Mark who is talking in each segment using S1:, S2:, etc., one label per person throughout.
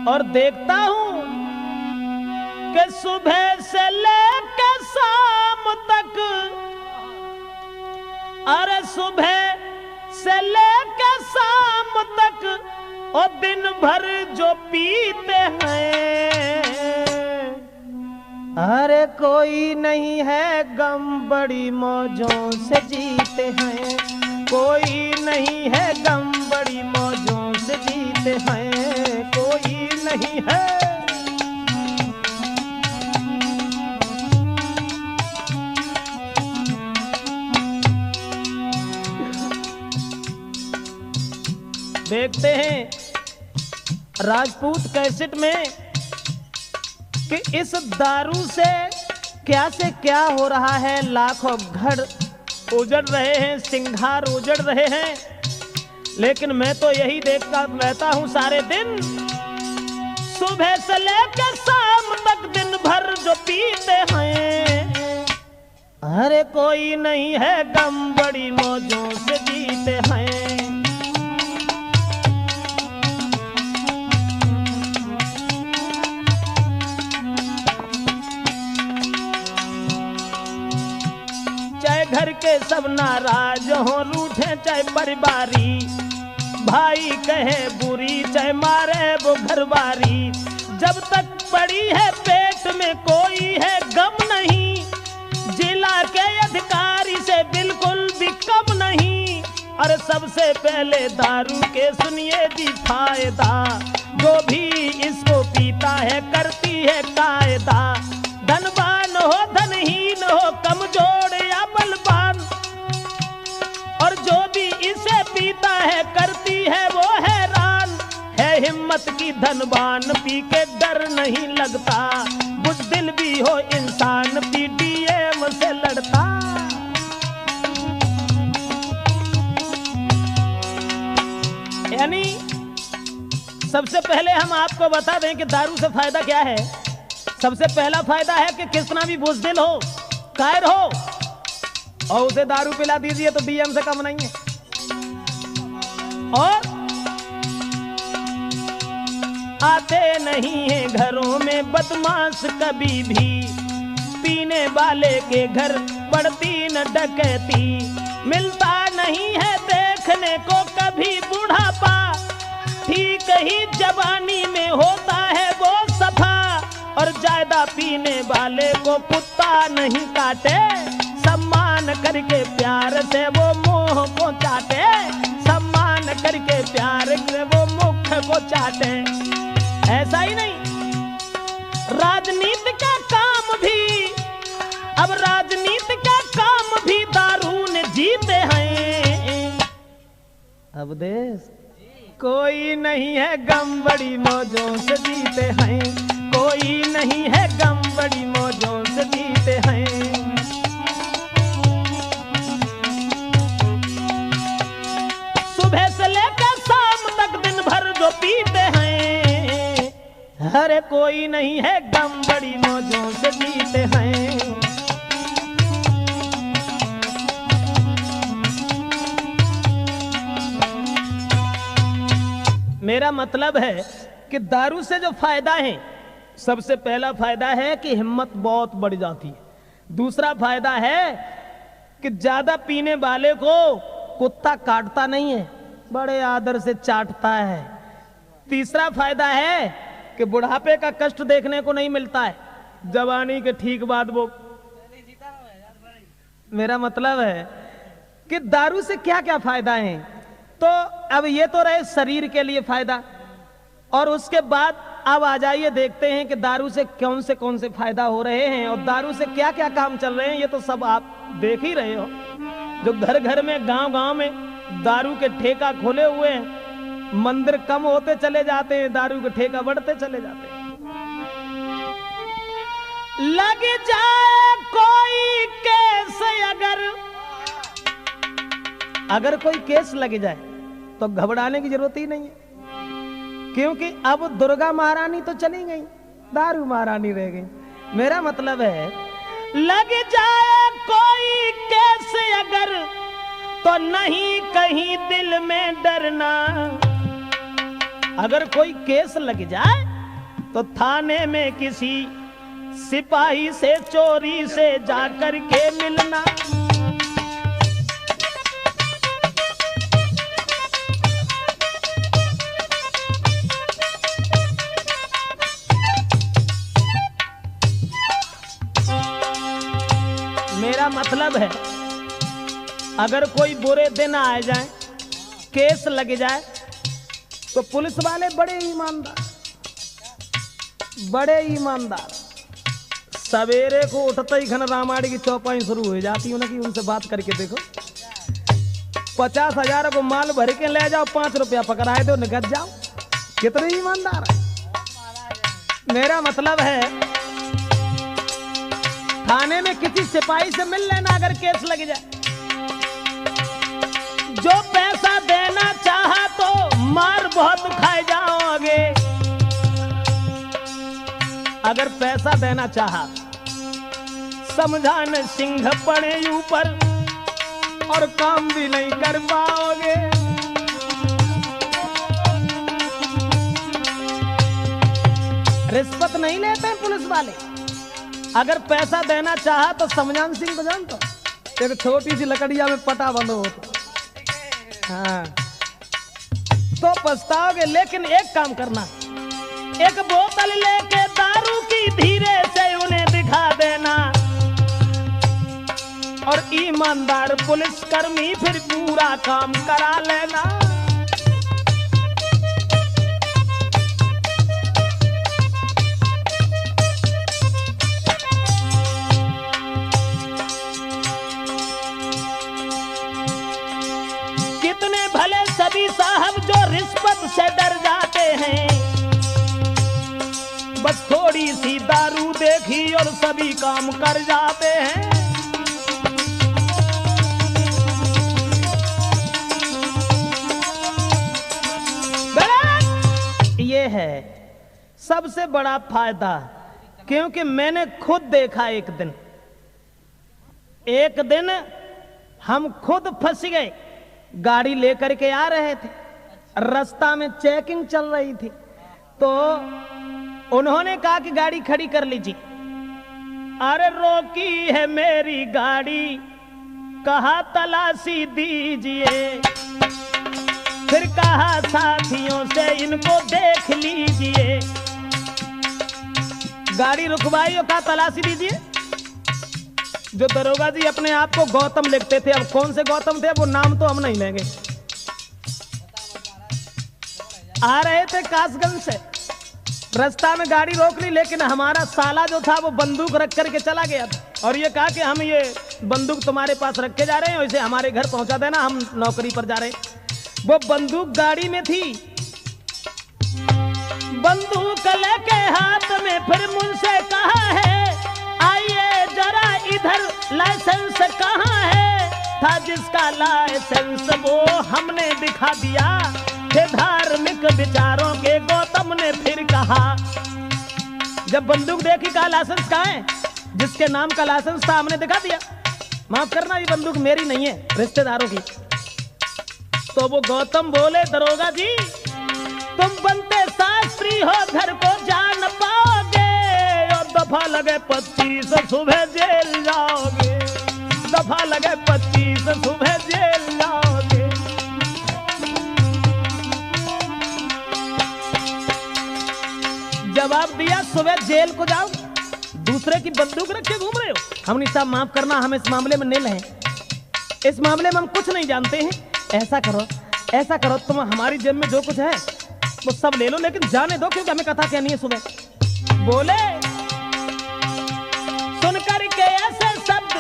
S1: और देखता हूं कि सुबह से लेकर शाम तक, अरे सुबह से लेकर शाम तक और दिन भर जो पीते हैं, अरे कोई नहीं है गम बड़ी मौजों से जीते हैं, कोई नहीं है गम बड़ी मौजों से जीते हैं, कोई नहीं है। देखते हैं राजपूत कैसेट में कि इस दारू से क्या हो रहा है। लाखों घर उजड़ रहे हैं, सिंगार उजड़ रहे हैं, लेकिन मैं तो यही देखता रहता हूं सारे दिन, सुबह से लेकर शाम तक दिन भर जो पीते हैं, अरे कोई नहीं है गम बड़ी मौजों से जीते हैं। घर के सब नाराज हो, रूठे चाहे परिवारी, भाई कहे बुरी चाहे मारे वो घरवारी, जब तक पड़ी है पेट में कोई है गम नहीं, जिला के अधिकारी से बिल्कुल भी कम नहीं। और सबसे पहले दारू के सुनिए जी फायदा, जो भी इसको पीता है करती है कायदा, धनवान हो धनहीन हो कमजोर या बलवान, और जो भी इसे पीता है करती है वो हैरान, है हिम्मत की धनवान पी के डर नहीं लगता, बुज़दिल भी हो इंसान पीडीएम से लड़ता। यानी सबसे पहले हम आपको बता दें कि दारू से फायदा क्या है। सबसे पहला फायदा है कि कितना भी बुज़दिल हो, कायर हो, और उसे दारू पिला दीजिए तो डीएम से कम नहीं है। और आते नहीं है घरों में बदमाश कभी भी, पीने वाले के घर पड़ती न डकैती, मिलता नहीं है देखने को कभी बुढ़ापा, ठीक ही जवानी में होता है वो सफा, और ज्यादा पीने वाले को कुत्ता नहीं काटे, सम्मान करके प्यार से वो मुंह को चाटे, सम्मान करके प्यार से वो मुख को चाटे। ऐसा ही नहीं, राजनीति का काम भी, अब राजनीति का काम भी दारू ने जीते हैं। अब देश कोई नहीं है गम बड़ी मौजों से जीते हैं, कोई नहीं है गम बड़ी मौजों से जीते हैं। सुबह से लेकर शाम तक दिन भर जो पीते हैं, अरे कोई नहीं है गम बड़ी मौजों से जीते हैं। मेरा मतलब है कि दारू से जो फायदा है, सबसे पहला फायदा है कि हिम्मत बहुत बढ़ जाती है, दूसरा फायदा है कि ज्यादा पीने वाले को कुत्ता काटता नहीं है, बड़े आदर से चाटता है, तीसरा फायदा है कि बुढ़ापे का कष्ट देखने को नहीं मिलता है, जवानी के ठीक बाद वो। मेरा मतलब है कि दारू से क्या क्या फायदा है। तो अब ये तो रहे शरीर के लिए फायदा, और उसके बाद अब आ जाइए देखते हैं कि दारू से कौन से फायदा हो रहे हैं और दारू से क्या क्या काम चल रहे हैं। ये तो सब आप देख ही रहे हो, जो घर घर में गांव में दारू के ठेका खोले हुए हैं, मंदिर कम होते चले जाते हैं, दारू के ठेका बढ़ते चले जाते हैं। लग जाए कोई केस, अगर कोई केस लग जाए तो घबराने की जरूरत ही नहीं है, क्योंकि अब दुर्गा महारानी तो चली गई, दारू महारानी रह गई। मेरा मतलब है लग जाए कोई केस अगर, तो नहीं कहीं दिल में डरना। अगर कोई केस लग जाए तो थाने में किसी सिपाही से चोरी से जाकर के मिलना। मेरा मतलब है अगर कोई बुरे दिन आ जाए, केस लग जाए, तो पुलिस वाले बड़े ईमानदार सवेरे को उठते ही घन रामायण की चौपाई शुरू हो जाती उनकी। उनसे बात करके देखो, 50,000 को माल भर के ले जाओ, 5 रुपया पकड़ाए दो, निकल जाओ। कितने ईमानदार है। मेरा मतलब है थाने में किसी सिपाही से मिल लेना अगर केस लग जाए। जो पैसा देना चाहा तो मार बहुत खाए जाओगे। अगर पैसा देना चाहा, समझाने सिंह पड़े ऊपर और काम भी नहीं कर पाओगे। रिश्वत नहीं लेते हैं पुलिस वाले। अगर पैसा देना चाहा तो समझान सिंह को जानते हो, एक छोटी सी लकड़िया में पटा बंद हो तो, हाँ, तो पछताओगे। लेकिन एक काम करना, एक बोतल लेके दारू की धीरे से उन्हें दिखा देना, और ईमानदार पुलिसकर्मी फिर पूरा काम करा लेना। कितने भले सभी साहब जो रिश्वत से डर जाते हैं, बस थोड़ी सी दारू देखी और सभी काम कर जाते हैं। ये है सबसे बड़ा फायदा, क्योंकि मैंने खुद देखा। एक दिन हम खुद फंस गए। गाड़ी लेकर के आ रहे थे, रास्ता में चेकिंग चल रही थी, तो उन्होंने कहा कि गाड़ी खड़ी कर लीजिए। अरे रोकी है मेरी गाड़ी, कहा तलाशी दीजिए, फिर कहा साथियों से इनको देख लीजिए। गाड़ी रुकवाई और कहा तलाशी दीजिए। जो दरोगा जी अपने आप को गौतम लिखते थे, अब कौन से गौतम थे वो नाम तो हम नहीं लेंगे, आ रहे थे कासगंज से, रास्ता में गाड़ी रोक ली, लेकिन हमारा साला जो था वो बंदूक रख करके चला गया था और ये कहा कि हम ये बंदूक तुम्हारे पास रख के जा रहे हैं, इसे हमारे घर पहुंचा देना, हम नौकरी पर जा रहे हैं। वो बंदूक गाड़ी में थी, बंदूक लेके हाथ में फिर मुझसे कहा है आइए जरा इधर, लाइसेंस कहाँ है। था जिसका लाइसेंस वो हमने दिखा दिया, थे धार्मिक विचारों के गौतम ने फिर कहा। जब बंदूक देखी कहा लाइसेंस कहाँ है, जिसके नाम का लाइसेंस था हमने दिखा दिया। माफ करना ये बंदूक मेरी नहीं है, रिश्तेदारों की। तो वो गौतम बोले दरोगा जी तुम बनते शास्त्री हो, घर को जान पाओगे, और दफा लगे 25 सुबह जेल जाओगे, दफा लगे 25 सुबह जेल जाओगे। जवाब दिया सुबह जेल को जाओ, दूसरे की बंदूक रख के घूम रहे हो। हमने साहब माफ करना, हम इस मामले में नील हैं, इस मामले में हम कुछ नहीं जानते हैं। ऐसा करो तुम हमारी जेब में जो कुछ है वो सब ले लो, लेकिन जाने दो क्योंकि हमें कथा कहनी है सुबह। बोले सुनकर के ऐसे शब्द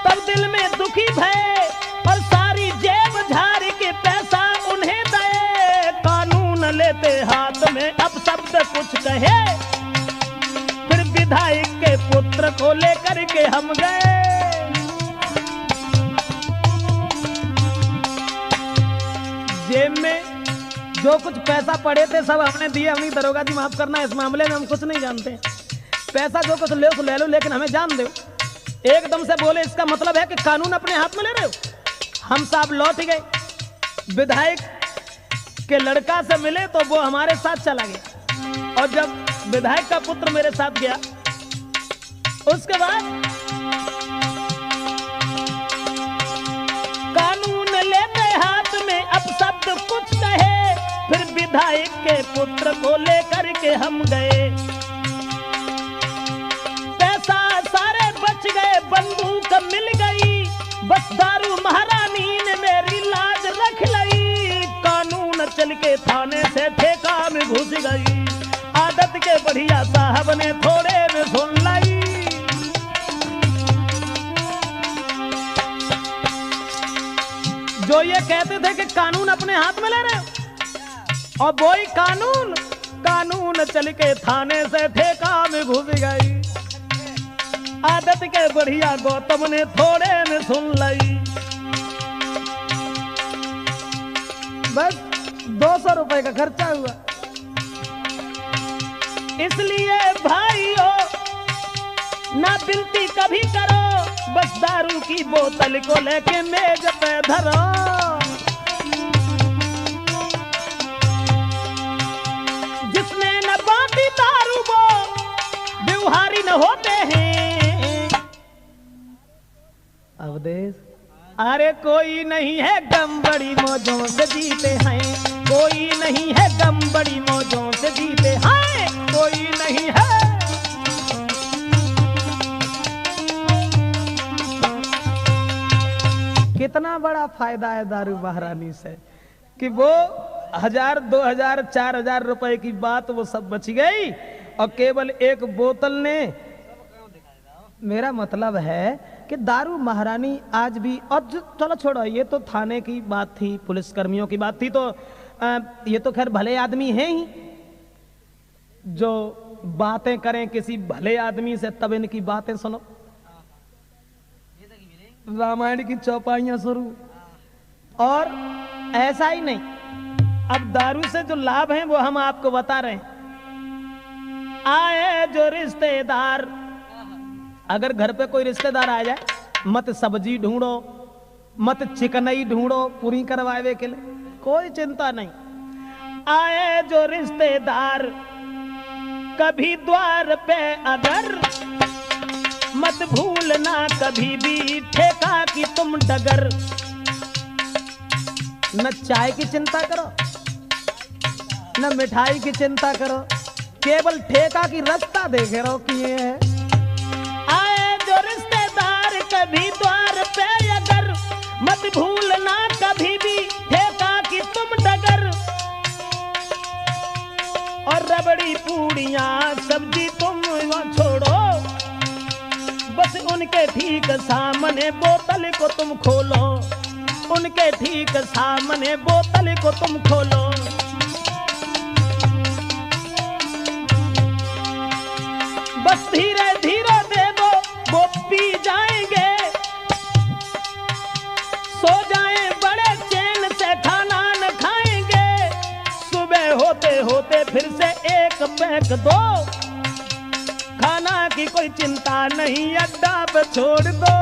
S1: तब दिल में दुखी भय, और सारी जेब झाड़ के पैसा उन्हें दे। कानून लेते हाथ में अब शब्द कुछ कहे, फिर विधायक के पुत्र को लेकर के हम गए। जेब में जो कुछ पैसा पड़े थे सब हमने दिए। हमने दरोगा जी माफ करना, इस मामले में हम कुछ नहीं जानते। पैसा जो कुछ ले लो, लेकिन हमें जान दो। एकदम से बोले इसका मतलब है कि कानून अपने हाथ में ले रहे हो। हम साहब लौट गए। विधायक कि लड़का से मिले तो वो हमारे साथ चला गया, और जब विधायक का पुत्र मेरे साथ गया, उसके बाद कानून लेते हाथ में अब शब्द कुछ कहे, फिर विधायक के पुत्र को लेकर के हम गए। पैसा सारे बच गए, बंदूक मिल गई, बस दारू महारानी ने मेरी लाज रख लई। कानून चल के थाने से ठेका में घुस गई, आदत के बढ़िया साहब ने थोड़े में सुन लाई। जो ये कहते थे कि कानून अपने हाथ में ले रहे हो, और वही कानून चल के थाने से ठेका में घुस गई, आदत के बढ़िया गौतम ने थोड़े में सुन ली। बस 200 रुपए का खर्चा हुआ। इसलिए भाइयों ना बिनती कभी करो, बस दारू की बोतल को लेके मेज पे धरो। जिसने न बांटी दारू वो व्यवहारी न होते हैं। अवधेश, अरे कोई नहीं है गम बड़ी मौजों से जीते हैं, कोई नहीं है गम बड़ी मौजों से जीते हैं, कोई नहीं है। कितना बड़ा फायदा है दारू महारानी से कि वो 1000, 2000, 4000 रुपए की बात वो सब बच गई, और केवल एक बोतल ने। मेरा मतलब है कि दारू महारानी आज भी, और चलो छोड़ो, ये तो थाने की बात थी, पुलिस कर्मियों की बात थी, तो ये तो खैर भले आदमी हैं ही, जो बातें करें किसी भले आदमी से तब इनकी बातें सुनो। रामायण की चौपाइयां शुरू। और ऐसा ही नहीं, अब दारू से जो लाभ हैं वो हम आपको बता रहे हैं। आए जो रिश्तेदार, अगर घर पे कोई रिश्तेदार आ जाए, मत सब्जी ढूंढो, मत चिकनई ढूंढो पूरी करवावे के लिए, कोई चिंता नहीं। आए जो रिश्तेदार कभी द्वार पे अगर, मत भूलना कभी भी ठेका की तुम डगर। न चाय की चिंता करो, न मिठाई की चिंता करो, केवल ठेका की रास्ता देखे रहो कि ये है। आए जो रिश्तेदार कभी द्वार पे अगर, मत भूलना कभी भी ठेका की तुम डगर। और रबड़ी पूड़ियां सब्जी तुम छोड़ो, बस उनके ठीक सामने बोतल को तुम खोलो, उनके ठीक सामने बोतल को तुम खोलो। बस धीरे धीरे दे दो, वो पी जाएंगे, सो जाएं बड़े चैन से, खाना न खाएंगे। सुबह होते होते फिर से एक पैक दो, खाना की कोई चिंता नहीं, अड्डा पे छोड़ दो।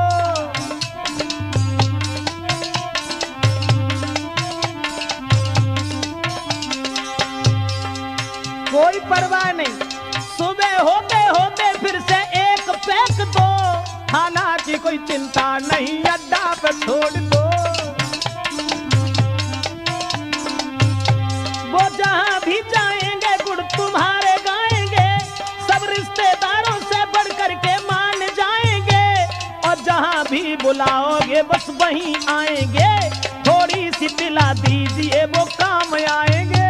S1: कोई परवाह नहीं, सुबह होते होते फिर से एक पैक दो, खाना की कोई चिंता नहीं, अड्डा पे छोड़ दो। वो जहां भी जाएंगे गुड़ तुम्हारे गाएंगे, सब रिश्तेदारों से बढ़ करके मान जाएंगे, और जहां भी बुलाओगे बस वहीं आएंगे। थोड़ी सी पिला दीजिए वो काम आएंगे।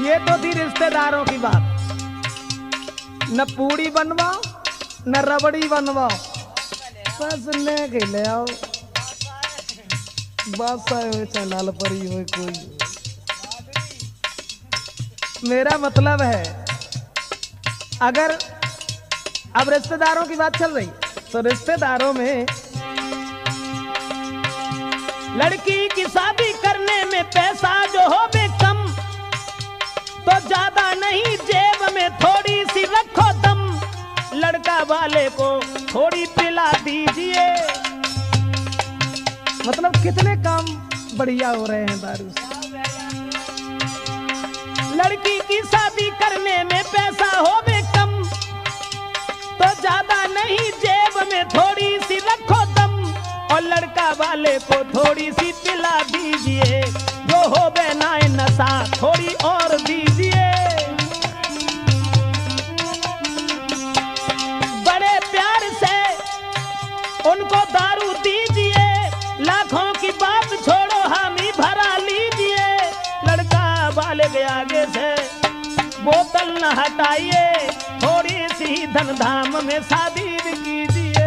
S1: ये तो थी रिश्तेदारों की बात। न पूड़ी बनवाओ न रबड़ी बनवाओ, बस ले आओ, बस लाल परी हो कोई। मेरा मतलब है, अगर अब रिश्तेदारों की बात चल रही, तो रिश्तेदारों में लड़की की शादी करने में पैसा जो हो बे कम, तो ज्यादा नहीं जेब में थोड़ी सी रखो दम। लड़का वाले को थोड़ी पिला दीजिए,
S2: मतलब कितने काम बढ़िया हो रहे हैं दारू से।
S1: लड़की की शादी करने में पैसा होवे कम, तो ज्यादा नहीं जेब में थोड़ी सी रखो दम, और लड़का वाले को थोड़ी सी पिला दीजिए, जो होवे ना नशा थोड़ी और दीजिए। बड़े प्यार से उनको दारू दीजिए, लाखों की बात छोड़ो हामी भरा लीजिए, लड़का वाले के आगे से बोतल न हटाइए, थोड़ी सी धन धाम में शादी भी कीजिए।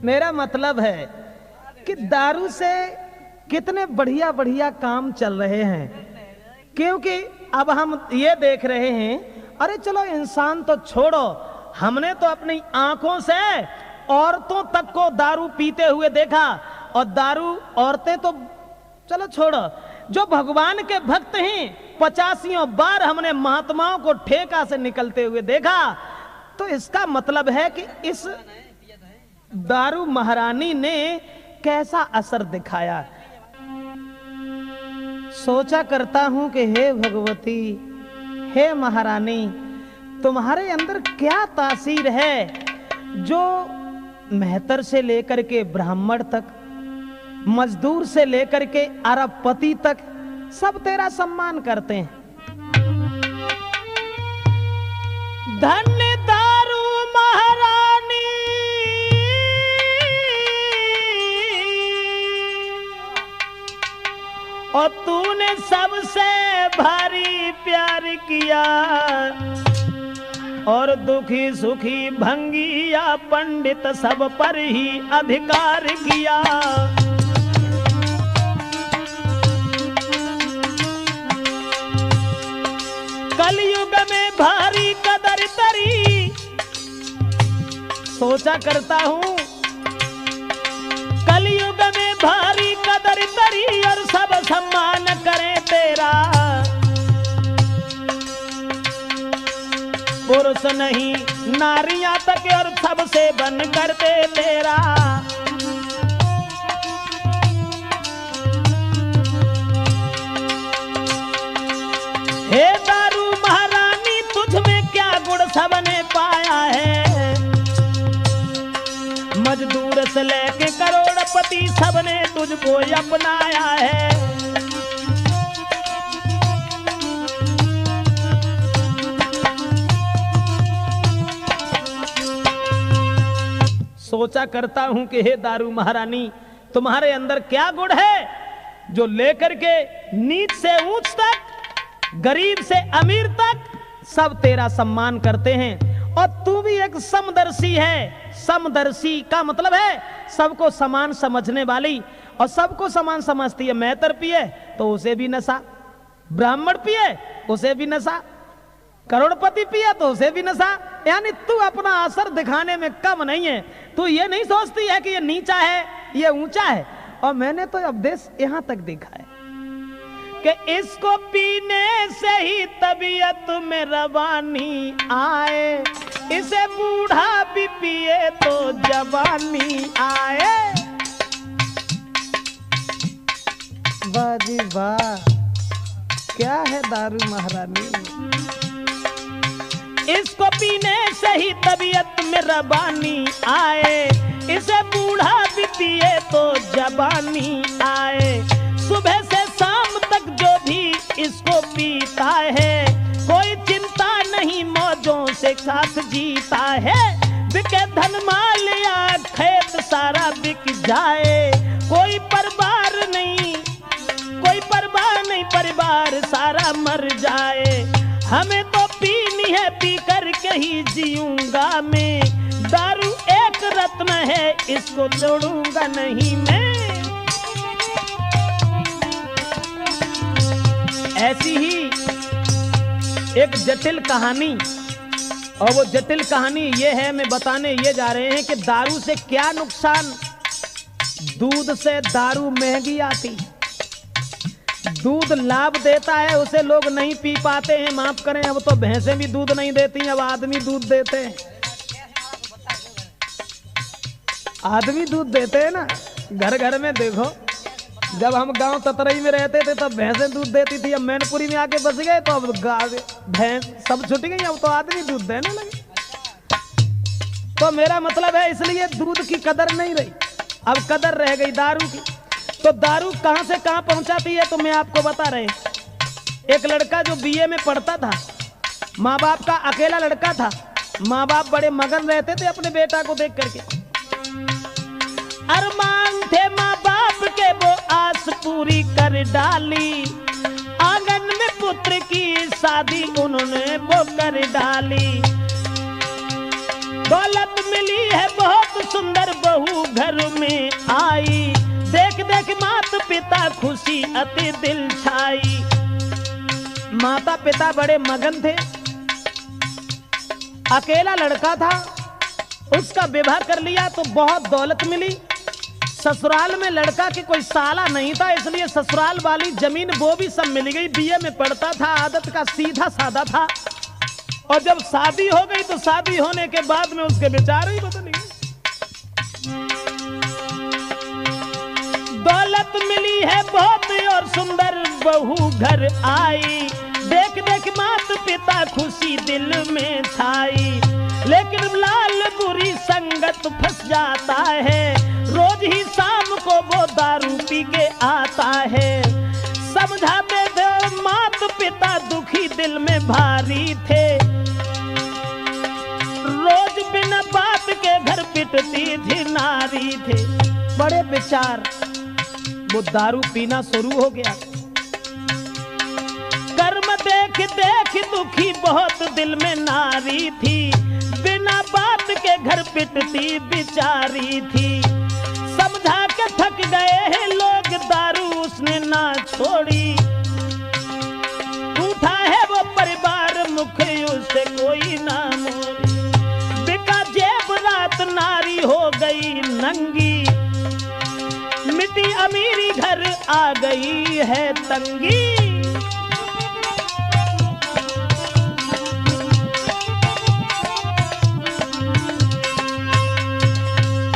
S2: मेरा मतलब है कि दारू से कितने बढ़िया बढ़िया काम चल रहे हैं, क्योंकि अब हम ये देख रहे हैं, अरे चलो इंसान तो छोड़ो, हमने तो अपनी आंखों से औरतों तक को दारू पीते हुए देखा, और दारू औरतें तो चलो छोड़ो, जो भगवान के भक्त हैं 85 बार हमने महात्माओं को ठेका से निकलते हुए देखा। तो इसका मतलब है कि इस दारू महारानी ने कैसा असर दिखाया। सोचा करता हूं कि हे भगवती, हे महारानी, तुम्हारे अंदर क्या तासीर है जो मेहतर से लेकर के ब्राह्मण तक, मजदूर से लेकर के अरबपति तक सब तेरा सम्मान करते हैं।
S1: धन्य दारू महारानी, और तूने सबसे भारी प्यार किया, और दुखी सुखी भंगिया पंडित सब पर ही अधिकार किया। कलयुग में भारी कदर तरी, सोचा करता हूं कलयुग में भारी कदर तरी, और सब सम्मान करें तेरा। पुरुष नहीं नारियां तक और सबसे बन करते तेरा। हे दारू महारानी, तुझ में क्या गुण सबने पाया है, मजदूर से लेके करोड़पति सबने तुझको अपनाया है। सोचा करता हूं कि हे दारू महारानी, तुम्हारे अंदर क्या गुण है जो लेकर के नीच से ऊंच तक, गरीब से अमीर तक सब तेरा सम्मान करते हैं। और तू भी एक समदर्शी है। समदर्शी का मतलब है सबको समान समझने वाली, और सबको समान समझती है। मेहतर पिए तो उसे भी नशा, ब्राह्मण पिए उसे भी नशा, करोड़पति पिया तो उसे भी नशा। यानी तू अपना असर दिखाने में कम नहीं है। तू ये नहीं सोचती है कि ये नीचा है ये ऊंचा है। और मैंने तो उपदेश यहां तक देखा है कि इसको पीने से ही तबीयत में रवानी आए, इसे बूढ़ा भी पिए तो जवानी आए।
S2: वाह जी वाह, क्या है दारू महारानी।
S1: इसको पीने से ही तबीयत में रवानी आए, इसे बूढ़ा भी पिए तो जवानी आए। सुबह से शाम तक जो भी इसको पीता है, कोई चिंता नहीं मौजों से साथ जीता है। बिके धन माल या खेत सारा बिक जाए, कोई परवार नहीं, कोई परवाह नहीं, परिवार सारा मर जाए। हमें तो पीनी है, पी करके ही जीऊंगा मैं। दारू एक रत्न है, इसको छोड़ूंगा नहीं मैं। ऐसी ही एक जटिल कहानी, और वो जटिल कहानी ये है, मैं बताने ये जा रहे हैं कि दारू से क्या नुकसान। दूध से दारू महंगी आती,
S2: दूध लाभ देता है, उसे लोग नहीं पी पाते हैं। माफ करें, अब तो भैंसें भी दूध नहीं देती, अब आदमी दूध देते हैं। आदमी दूध देते हैं ना, घर घर में देखो। जब हम गांव ततरई में रहते थे तब भैंसें दूध देती थी। अब मैनपुरी में आके बस गए तो अब भैंस सब छूट गई, अब तो आदमी दूध देने लगे। तो मेरा मतलब है, इसलिए दूध की कदर नहीं रही, अब कदर रह गई दारू की। तो दारू कहां से कहां पहुंचाती है तो मैं आपको बता रहे। एक लड़का जो बीए में पढ़ता था, माँ बाप का अकेला लड़का था, माँ बाप बड़े मगन रहते थे अपने बेटा को देख करके। अरमान थे माँ बाप के, वो आस पूरी कर डाली, आंगन में पुत्र की शादी उन्होंने वो कर डाली। दौलत मिली है बहुत सुंदर, बहू घर में आई, देख देख माता पिता खुशी अति दिल छाई। माता पिता बड़े मगन थे, अकेला लड़का था, उसका विवाह कर लिया तो बहुत दौलत मिली। ससुराल में लड़का के कोई साला नहीं था, इसलिए ससुराल वाली जमीन वो भी सब मिल गई। बीए में पढ़ता था, आदत का सीधा साधा था, और जब शादी हो गई तो शादी होने के बाद में उसके विचार ही बदल गए। दौलत मिली है बहुत और सुंदर, बहू घर आई, देख देख माता पिता खुशी दिल में छाई। लेकिन लाल बुरी संगत फंस जाता है, रोज ही शाम को वो दारू पी के आता है। समझाते थे माता पिता दुखी दिल में भारी थे, रोज बिना बात के घर पिटती थी नारी थे। बड़े विचार, वो दारू पीना शुरू हो गया। कर्म देख देख दुखी बहुत दिल में नारी थी, बिना बात के घर पिटती बिचारी थी। समझा के थक गए हैं लोग, दारू उसने ना छोड़ी, उठा है वो परिवार मुख उसे कोई ना मोड़ी। बिका जेब रात नारी हो गई नंगी, मिट्टी अमीरी घर आ गई है तंगी।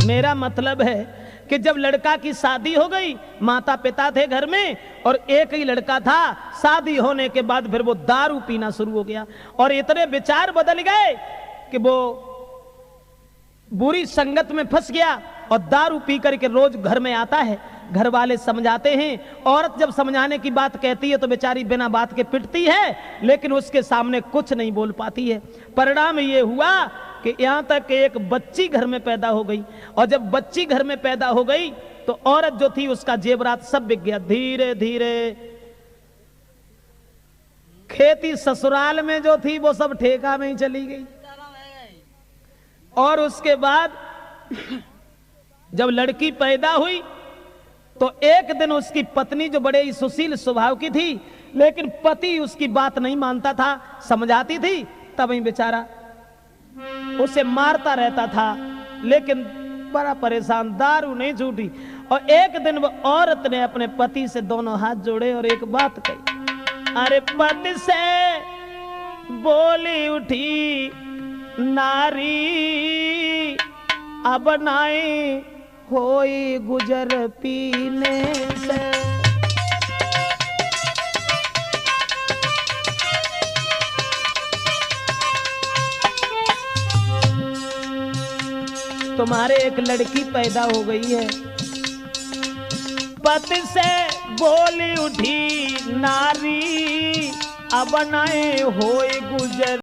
S2: मेरा मतलब है कि जब लड़का की शादी हो गई, माता पिता थे घर में और एक ही लड़का था, शादी होने के बाद फिर वो दारू पीना शुरू हो गया। और इतने विचार बदल गए कि वो बुरी संगत में फंस गया और दारू पी करके रोज घर में आता है। घर वाले समझाते हैं, औरत जब समझाने की बात कहती है तो बेचारी बिना बात के पिटती है, लेकिन उसके सामने कुछ नहीं बोल पाती है। परिणाम ये हुआ कि यहां तक एक बच्ची घर में पैदा हो गई, और जब बच्ची घर में पैदा हो गई तो औरत जो थी उसका जेवरात सब बिक गया। धीरे धीरे खेती ससुराल में जो थी वो सब ठेका में ही चली गई। और उसके बाद जब लड़की पैदा हुई तो एक दिन उसकी पत्नी, जो बड़े ही सुशील स्वभाव की थी, लेकिन पति उसकी बात नहीं मानता था, समझाती थी तब ही बेचारा उसे मारता रहता था, लेकिन बड़ा परेशान, दारू नहीं छूटी। और एक दिन वो औरत ने अपने पति से दोनों हाथ जोड़े और एक बात कही, अरे पति से बोली उठी नारी, अब नाई होई गुजर पीने से। तुम्हारे एक लड़की पैदा हो गई है। पति से बोली उठी नारी, अब नाई होई गुजर